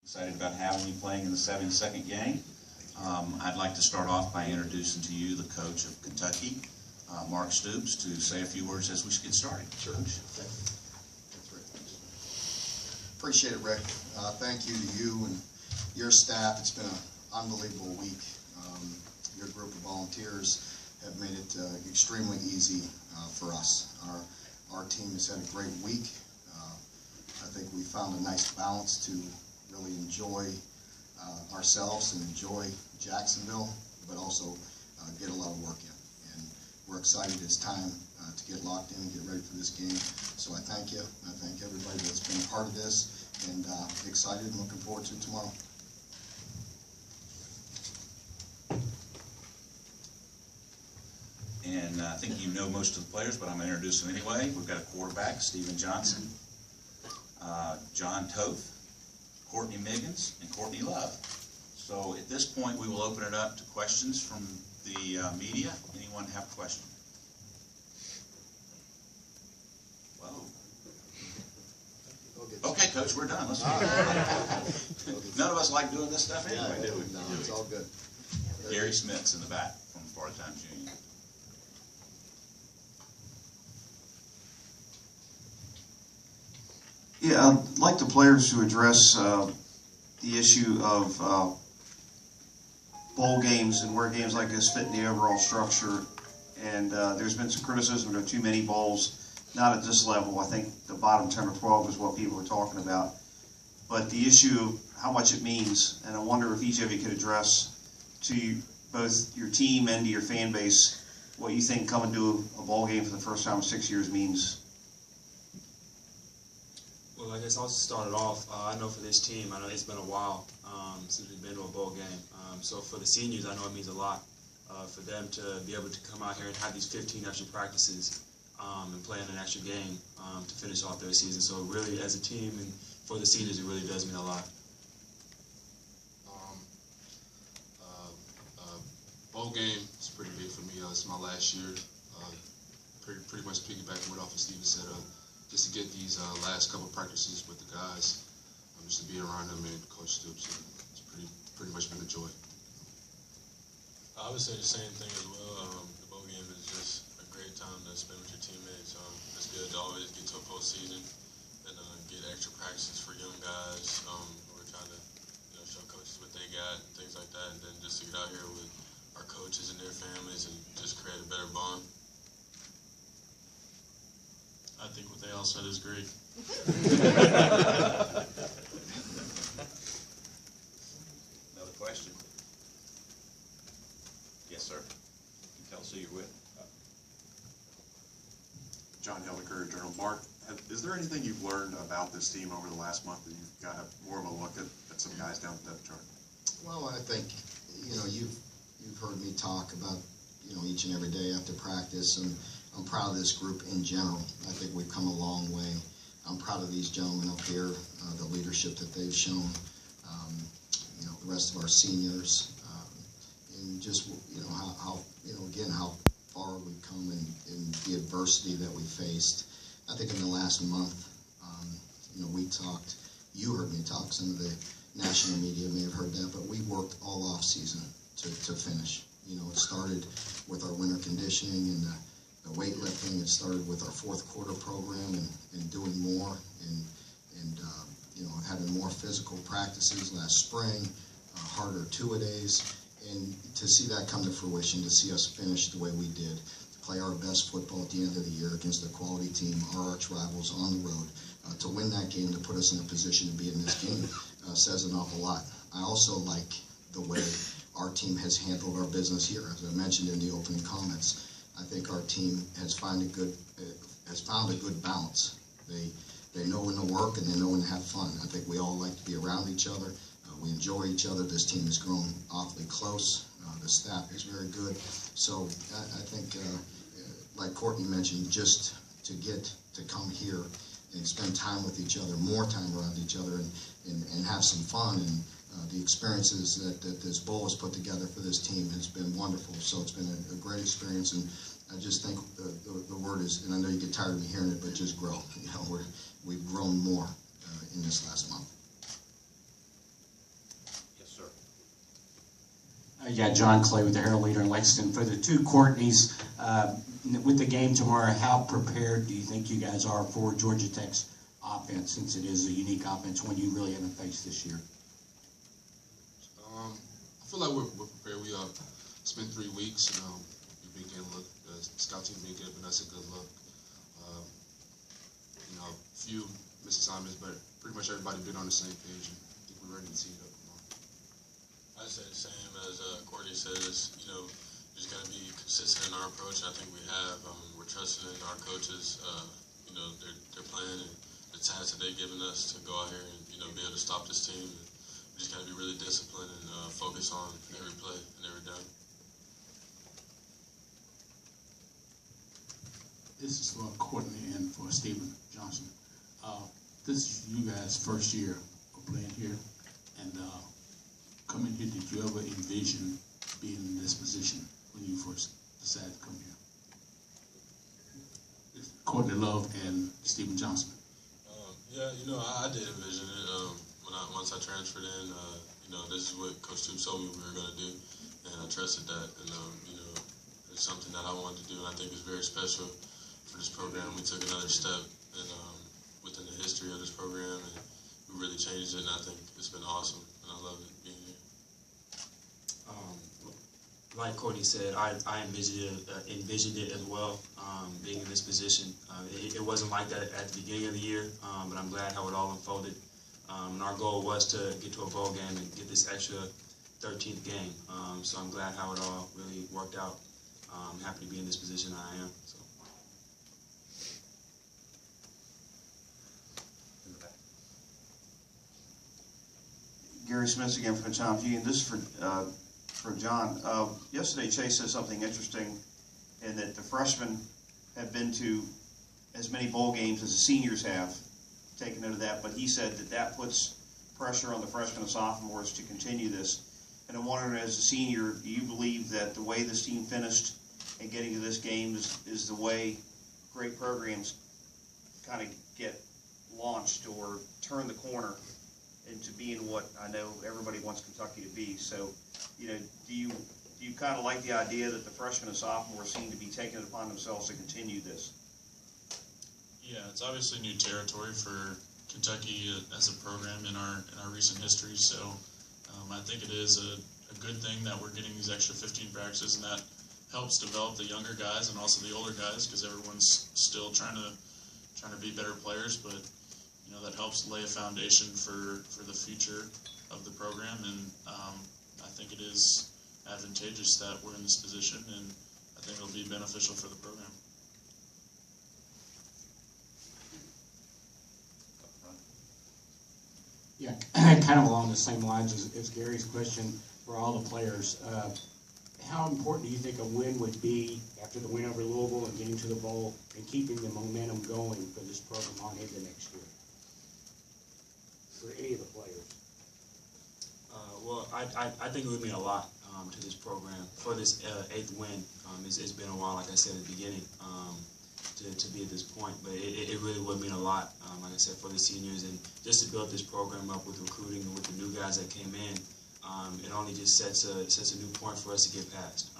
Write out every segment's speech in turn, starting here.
Excited about having you playing in the 72nd game. I'd like to start off by introducing to you the coach of Kentucky, Mark Stoops, to say a few words as we get started. Sure. Coach. Thanks, Rick. Appreciate it, Rick. Thank you to you and your staff. It's been an unbelievable week. Your group of volunteers have made it extremely easy for us. Our team has had a great week. I think we found a nice balance to really enjoy ourselves and enjoy Jacksonville, but also get a lot of work in. And we're excited it's time to get locked in and get ready for this game. So I thank you. I thank everybody that's been a part of this, and excited and looking forward to it tomorrow. And I think you know most of the players, but I'm going to introduce them anyway. We've got a quarterback, Steven Johnson, John Toth, Courtney Miggins, and Courtney Love. So at this point, we will open it up to questions from the media. Anyone have a question? Whoa. Okay, Coach, we're done. Let's None of us like doing this stuff anyway, do we? No, it's all good. Gary Smith's in the back from Part-Time Junior. Yeah, I'd like the players to address the issue of bowl games and where games like this fit in the overall structure. And there's been some criticism there are too many bowls, not at this level. I think the bottom 10 or 12 is what people are talking about. But the issue of how much it means, and I wonder if each of you could address to both your team and to your fan base what you think coming to a bowl game for the first time in 6 years means. Well, I guess I'll start it off. I know for this team, I know it's been a while since we've been to a bowl game. So for the seniors, I know it means a lot for them to be able to come out here and have these 15 extra practices and play in an extra game to finish off their season. So really, as a team and for the seniors, it really does mean a lot. Bowl game is pretty big for me. It's my last year. Pretty much piggybacking what Steven said. Just to get these last couple practices with the guys, just to be around them and Coach Stoops, it's pretty much been a joy. I would say the same thing as well. The bowl game is just a great time to spend with your teammates. It's good to always get to a postseason and get extra practices for young guys. We're trying to show coaches what they got and things like that, and then just to get out here with our coaches and their families and just create a better bond. I think what they all said is great. Another question? Yes, sir. You can tell us who you're with. John Helliker, Journal. Mark, is there anything you've learned about this team over the last month that you've got more of a look at some guys down the depth chart? Well, I think you've heard me talk about each and every day after practice, and I'm proud of this group in general. I think we've come a long way. I'm proud of these gentlemen up here, the leadership that they've shown, the rest of our seniors, and just how again how far we've come in the adversity that we faced. I think in the last month, we talked. You heard me talk. Some of the national media may have heard that, but we worked all off season to finish. It started with our winter conditioning and the weightlifting. It started with our fourth quarter program and doing more and having more physical practices last spring, harder two-a-days, and to see that come to fruition, to see us finish the way we did, to play our best football at the end of the year against a quality team, our arch rivals on the road, to win that game, to put us in a position to be in this game, says an awful lot. I also like the way our team has handled our business here. As I mentioned in the opening comments, I think our team has found a good balance. They know when to work and they know when to have fun. I think we all like to be around each other. We enjoy each other. This team has grown awfully close. The staff is very good. So I think, like Courtney mentioned, just to come here and spend time with each other, more time around each other, and have some fun. And the experiences that this bowl has put together for this team has been wonderful. So it's been a great experience, and I just think the word is, and I know you get tired of me hearing it, but just grow. We've grown more in this last month. Yeah, John Clay with the Herald Leader in Lexington. For the two Courtneys, with the game tomorrow, how prepared do you think you guys are for Georgia Tech's offense, since it is a unique offense, one you really haven't faced this year? I feel like we're prepared. We spent 3 weeks, and we've been getting a look. The scout team been giving us a good look. A few misassignments, but pretty much everybody been on the same page, and I think we're ready to see it up tomorrow. I'd say the same as Courtney says. Just got to be consistent in our approach. I think we have. We're trusting in our coaches. Their plan and the tasks that they've given us to go out here and be able to stop this team. And we just got to be really disciplined and focus on every play and every down. This is for Courtney and for Stephen Johnson. This is you guys' first year of playing here, and coming here, did you ever envision being in this position when you first decided to come here? Courtney Love and Stephen Johnson. Yeah, I did envision it. Once I transferred in, this is what Coach Toops told me we were going to do, and I trusted that. And it's something that I wanted to do, and I think it's very special for this program. We took another step within the history of this program, and we really changed it, and I think it's been awesome, and I love it being here. Like Courtney said, I envisioned it as well, being in this position. It wasn't like that at the beginning of the year, but I'm glad how it all unfolded. And our goal was to get to a bowl game and get this extra 13th game. So I'm glad how it all really worked out. I'm happy to be in this position I am. So. Gary Smith again from the Challenge Union. This is for John. Yesterday, Chase said something interesting, in that the freshmen have been to as many bowl games as the seniors have. Taken note of that, but he said that puts pressure on the freshmen and sophomores to continue this. And I'm wondering, as a senior, do you believe that the way this team finished and getting to this game is the way great programs kind of get launched or turn the corner into being what I know everybody wants Kentucky to be? So, do you kind of like the idea that the freshmen and sophomores seem to be taking it upon themselves to continue this? Yeah, it's obviously new territory for Kentucky as a program in our recent history. So I think it is a good thing that we're getting these extra 15 practices, and that helps develop the younger guys and also the older guys, because everyone's still trying to be better players. But that helps lay a foundation for the future of the program, and I think it is advantageous that we're in this position, and I think it'll be beneficial for the program. Yeah, kind of along the same lines as Gary's question for all the players. How important do you think a win would be after the win over Louisville and getting to the bowl and keeping the momentum going for this program on into next year? For any of the players? Well, I think it would mean a lot to this program for this 8th win. It's been a while, like I said at the beginning, to be at this point, but it really would mean a lot, like I said, for the seniors, and just to build this program up with recruiting and with the new guys that came in. It only just sets a new point for us to get past,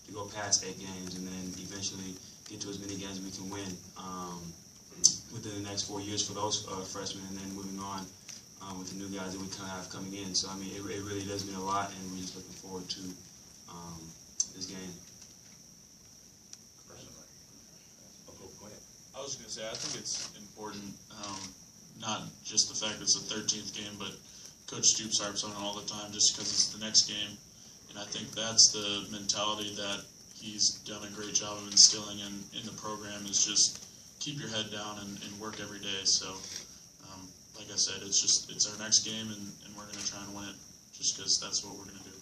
to go past 8 games, and then eventually get to as many games as we can win within the next 4 years for those freshmen, and then moving on with the new guys that we kind of have coming in. So, I mean, it really does mean a lot, and we're just looking forward to this game. I was going to say, I think it's important, not just the fact that it's the 13th game, but Coach Stoops harps on it all the time just because it's the next game. And I think that's the mentality that he's done a great job of instilling in the program, is just keep your head down and work every day. So, like I said, it's our next game, and we're going to try and win it just because that's what we're going to do.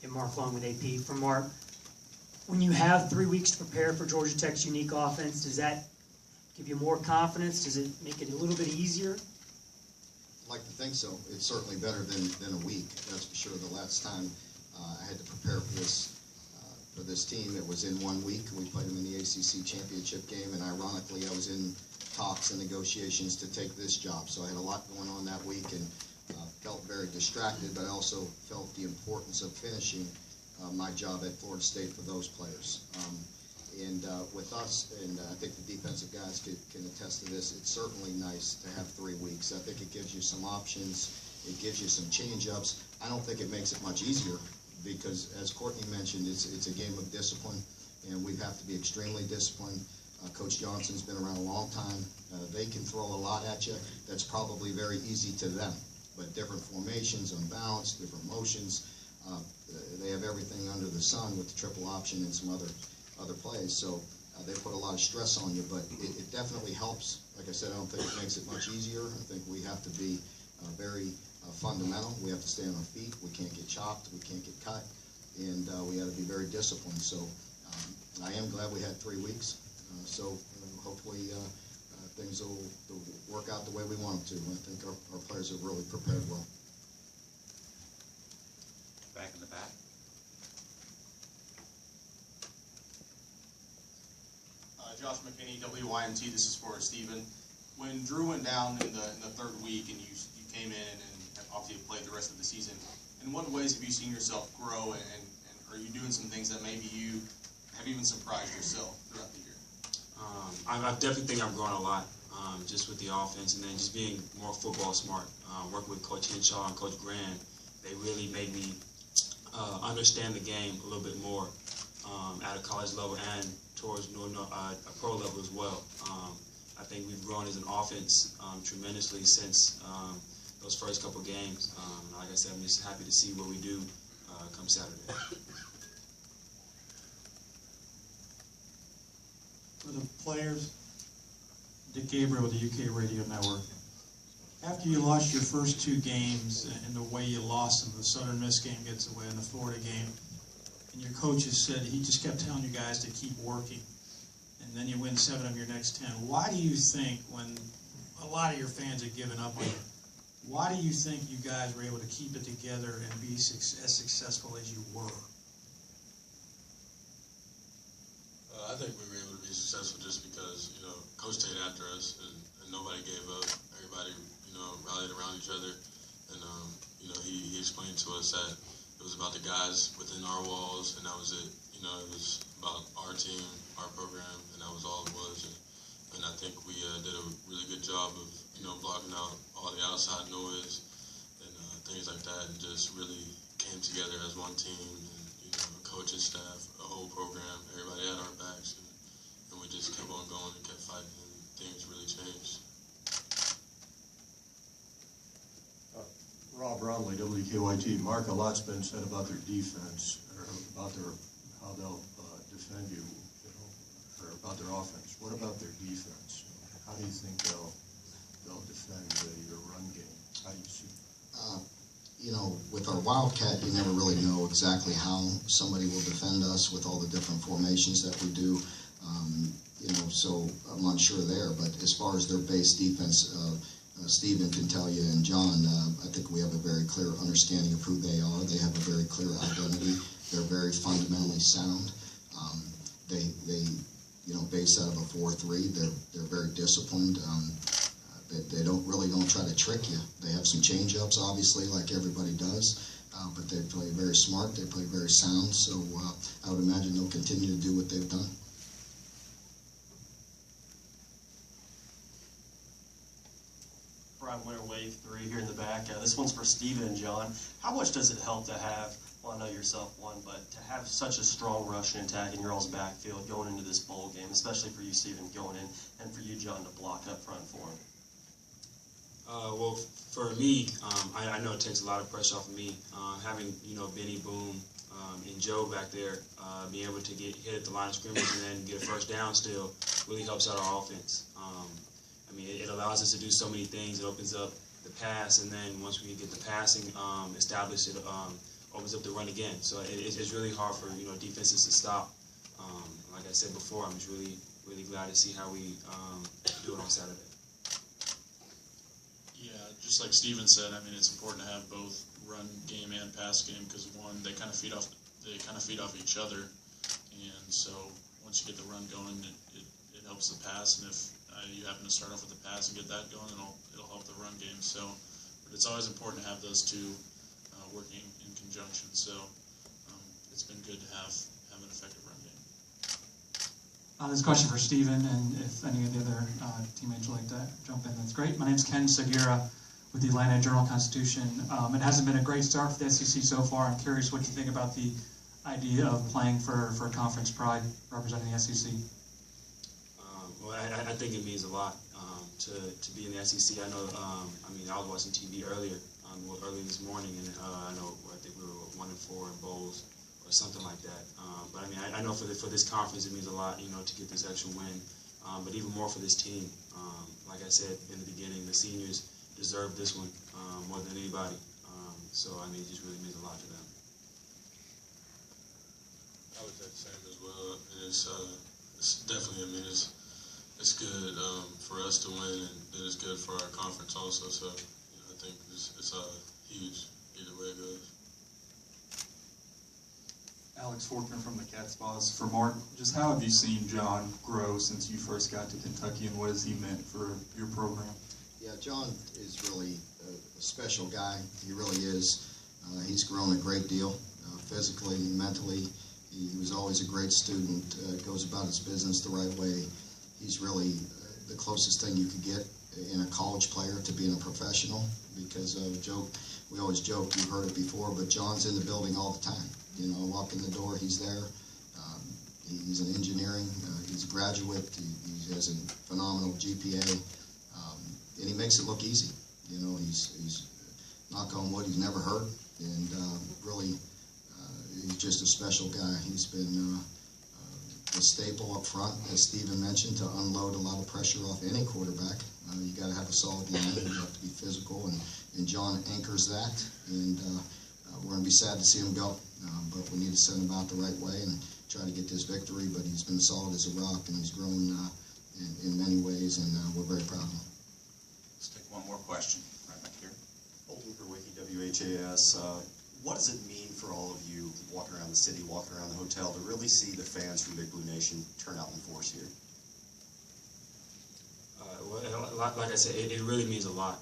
And Mark Long with AP. From Mark, when you have 3 weeks to prepare for Georgia Tech's unique offense, does that give you more confidence? Does it make it a little bit easier? I'd like to think so. It's certainly better than a week, that's for sure. The last time I had to prepare for this team, it was in 1 week. We played them in the ACC championship game, and ironically, I was in talks and negotiations to take this job. So I had a lot going on that week and felt very distracted, but I also felt the importance of finishing my job at Florida State for those players. With us, and I think the defensive guys can attest to this, it's certainly nice to have 3 weeks. I think it gives you some options. It gives you some change-ups. I don't think it makes it much easier because, as Courtney mentioned, it's a game of discipline, and we have to be extremely disciplined. Coach Johnson's been around a long time. They can throw a lot at you. That's probably very easy to them. But different formations, unbalanced, different motions, they have everything under the sun with the triple option and some other plays. So they put a lot of stress on you, but it definitely helps. Like I said, I don't think it makes it much easier. I think we have to be very fundamental. We have to stay on our feet. We can't get chopped. We can't get cut. And we have to be very disciplined. So I am glad we had 3 weeks. So hopefully things will work out the way we want them to. I think our players have really prepared well. Back in the back. Josh McKinney, WYNT. This is for Stephen. When Drew went down in the third week and you came in and obviously played the rest of the season, in what ways have you seen yourself grow, and are you doing some things that maybe you have even surprised yourself throughout the year? I definitely think I've grown a lot, just with the offense, and then just being more football smart. Working with Coach Henshaw and Coach Grand, they really made me understand the game a little bit more at a college level and towards a pro level as well. I think we've grown as an offense tremendously since those first couple games. Like I said, I'm just happy to see what we do come Saturday. For the players, Dick Gabriel with the UK Radio Network. After you lost your first 2 games and the way you lost them, the Southern Miss game gets away and the Florida game, and your coaches said he just kept telling you guys to keep working, and then you win 7 of your next 10. Why do you think, when a lot of your fans had given up on you, why do you think you guys were able to keep it together and be as successful as you were? I think we were able to be successful just because, Coach stayed after us and nobody gave up. Everybody, rallied around each other. And, he explained to us that it was about the guys within our walls, and that was it. It was about our team, our program, and that was all it was. And I think we did a really good job of, blocking out all the outside noise and things like that, and just really came together as one team. And, coaching staff, a whole program, everybody had our backs, and we just kept on going and kept fighting, and things really changed. Rob Romley, WKYT. Mark, a lot's been said about their defense, or about how they'll defend you, or about their offense. What about their defense? How do you think they'll defend your run game? How do you see? With our Wildcat, you never really know exactly how somebody will defend us with all the different formations that we do. So I'm unsure there. But as far as their base defense, Stephen can tell you, and John, I think we have a very clear understanding of who they are. They have a very clear identity. They're very fundamentally sound. They base out of a 4-3. They're very disciplined. They don't try to trick you. They have some change-ups, obviously, like everybody does, but they play very smart. They play very sound. So I would imagine they'll continue to do what they've done. Brian Winter, Wave 3 here in the back. This one's for Steven and John. How much does it help to have, well, I know yourself one, but to have such a strong rush and attack in your all's backfield going into this bowl game, especially for you, Steven, going in, and for you, John, to block up front for him? Well, for me, I know it takes a lot of pressure off of me. Having, Benny Boom and Joe back there, being able to get hit at the line of scrimmage and then get a first down still really helps out our offense. It allows us to do so many things. It opens up the pass, and then once we get the passing established, it opens up the run again. So it's really hard for defenses to stop. Like I said before, I'm just really glad to see how we do it on Saturday. Yeah, just like Steven said, it's important to have both run game and pass game because one, they kind of feed off each other, and so once you get the run going, it helps the pass. And if you happen to start off with the pass and get that going, and it'll help the run game. So, but it's always important to have those two working in conjunction. So it's been good to have an effective run game. This question for Steven, and if any of the other teammates would like to jump in, that's great. My name's Ken Segura with the Atlanta Journal-Constitution. It hasn't been a great start for the SEC so far. I'm curious what you think about the idea of playing for Conference Pride, representing the SEC. Well, I think it means a lot to be in the SEC. I know, I was watching TV early this morning, and I think we were 1-4 in bowls or something like that. But I know for this conference it means a lot, to get this extra win. But even more for this team. Like I said in the beginning, the seniors deserve this one more than anybody. So it just really means a lot to them. I would say the same as well. It's definitely, it's good for us to win, and then it's good for our conference also. So I think it's huge either way it goes. Alex Forkner from the Catspaws. For Mark, just how have you seen John grow since you first got to Kentucky, and what has he meant for your program? Yeah, John is really a special guy. He really is. He's grown a great deal, physically and mentally. He was always a great student, goes about his business the right way. He's really the closest thing you could get in a college player to being a professional, because we always joke, you've heard it before, but John's in the building all the time. Walk in the door, he's there. He's in engineering, he's a graduate, he has a phenomenal GPA, and he makes it look easy. He's knock on wood, he's never hurt, and really, he's just a special guy. He's been a staple up front, as Steven mentioned, to unload a lot of pressure off any quarterback. You got to have a solid line, you have to be physical, and John anchors that, and we're going to be sad to see him go, but we need to send him out the right way and try to get this victory. But he's been solid as a rock, and he's grown in many ways, and we're very proud of him. Let's take one more question right back here. Bolton for Wiki WHAS. What does it mean for all of you walking around the city, walking around the hotel, to really see the fans from Big Blue Nation turn out in force here? Like I said, it really means a lot.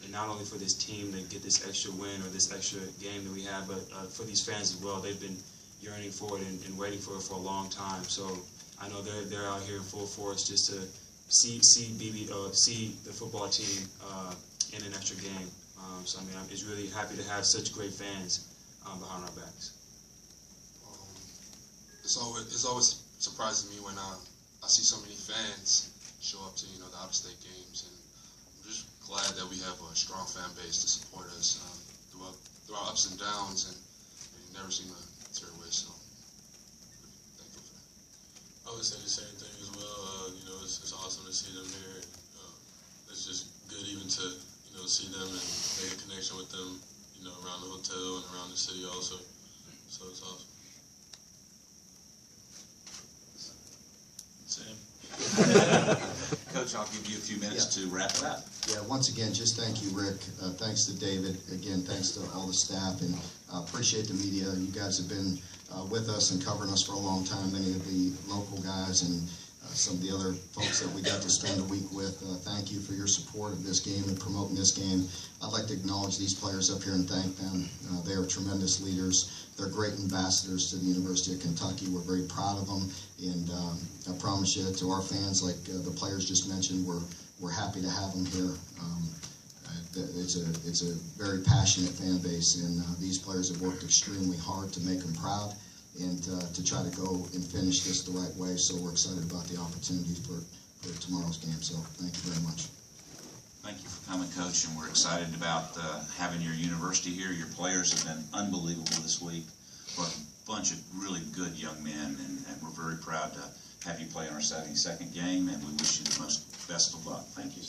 And not only for this team to get this extra win or this extra game that we have, but for these fans as well. They've been yearning for it and waiting for it for a long time. So I know they're out here in full force just to see the football team in an extra game. So I'm just really happy to have such great fans behind our backs. It's always surprising me when I see so many fans show up to the out-of-state games, and I'm just glad that we have a strong fan base to support us throughout ups and downs, and you never seem to tear away. So thankful for that. I would say the same thing as well. It's awesome to see them here. It's just good even to see them and make a connection with them, around the hotel and around the city also. So it's awesome. Same. Coach, I'll give you a few minutes to wrap it up. Yeah, once again, just thank you, Rick. Thanks to David. Again, thanks to all the staff, and appreciate the media. You guys have been with us and covering us for a long time. Many of the local guys and some of the other folks that we got to spend a week with. Thank you for your support of this game and promoting this game. I'd like to acknowledge these players up here and thank them. They are tremendous leaders. They're great ambassadors to the University of Kentucky. We're very proud of them, and I promise you, to our fans, like the players just mentioned, we're happy to have them here. It's a very passionate fan base, and these players have worked extremely hard to make them proud and to try to go and finish this the right way. So we're excited about the opportunities for tomorrow's game. So thank you very much. Thank you for coming, Coach, and we're excited about having your university here. Your players have been unbelievable this week. We're a bunch of really good young men, and we're very proud to have you play in our 72nd game, and we wish you the best of luck. Thank you.